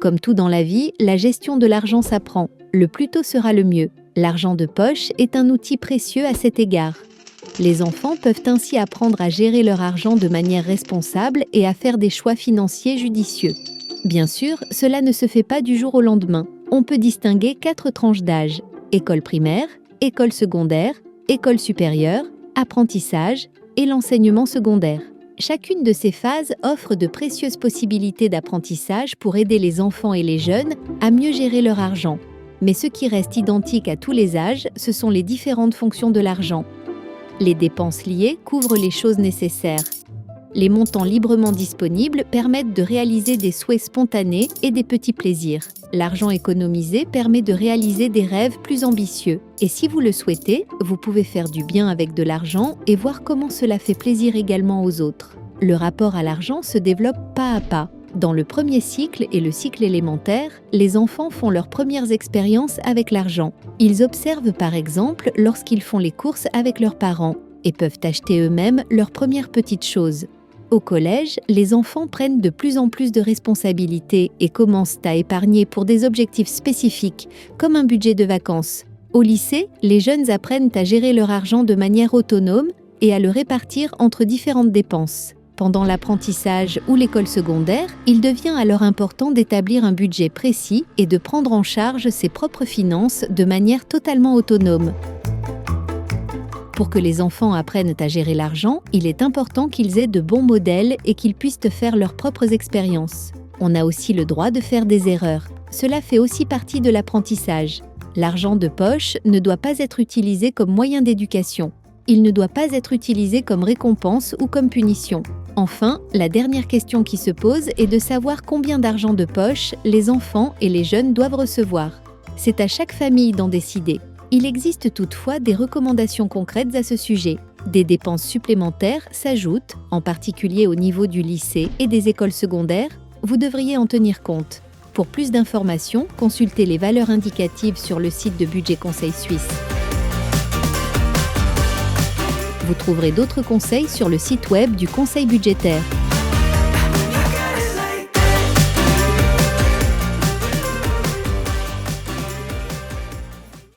Comme tout dans la vie, la gestion de l'argent s'apprend. Le plus tôt sera le mieux. L'argent de poche est un outil précieux à cet égard. Les enfants peuvent ainsi apprendre à gérer leur argent de manière responsable et à faire des choix financiers judicieux. Bien sûr, cela ne se fait pas du jour au lendemain. On peut distinguer 4 tranches d'âge: école primaire, école secondaire, école supérieure, apprentissage et l'enseignement secondaire. Chacune de ces phases offre de précieuses possibilités d'apprentissage pour aider les enfants et les jeunes à mieux gérer leur argent. Mais ce qui reste identique à tous les âges, ce sont les différentes fonctions de l'argent. Les dépenses liées couvrent les choses nécessaires. Les montants librement disponibles permettent de réaliser des souhaits spontanés et des petits plaisirs. L'argent économisé permet de réaliser des rêves plus ambitieux. Et si vous le souhaitez, vous pouvez faire du bien avec de l'argent et voir comment cela fait plaisir également aux autres. Le rapport à l'argent se développe pas à pas. Dans le premier cycle et le cycle élémentaire, les enfants font leurs premières expériences avec l'argent. Ils observent par exemple lorsqu'ils font les courses avec leurs parents et peuvent acheter eux-mêmes leurs premières petites choses. Au collège, les enfants prennent de plus en plus de responsabilités et commencent à épargner pour des objectifs spécifiques, comme un budget de vacances. Au lycée, les jeunes apprennent à gérer leur argent de manière autonome et à le répartir entre différentes dépenses. Pendant l'apprentissage ou l'école secondaire, il devient alors important d'établir un budget précis et de prendre en charge ses propres finances de manière totalement autonome. Pour que les enfants apprennent à gérer l'argent, il est important qu'ils aient de bons modèles et qu'ils puissent faire leurs propres expériences. On a aussi le droit de faire des erreurs. Cela fait aussi partie de l'apprentissage. L'argent de poche ne doit pas être utilisé comme moyen d'éducation. Il ne doit pas être utilisé comme récompense ou comme punition. Enfin, la dernière question qui se pose est de savoir combien d'argent de poche les enfants et les jeunes doivent recevoir. C'est à chaque famille d'en décider. Il existe toutefois des recommandations concrètes à ce sujet. Des dépenses supplémentaires s'ajoutent, en particulier au niveau du lycée et des écoles secondaires. Vous devriez en tenir compte. Pour plus d'informations, consultez les valeurs indicatives sur le site de Budget Conseil Suisse. Vous trouverez d'autres conseils sur le site web du Conseil budgétaire.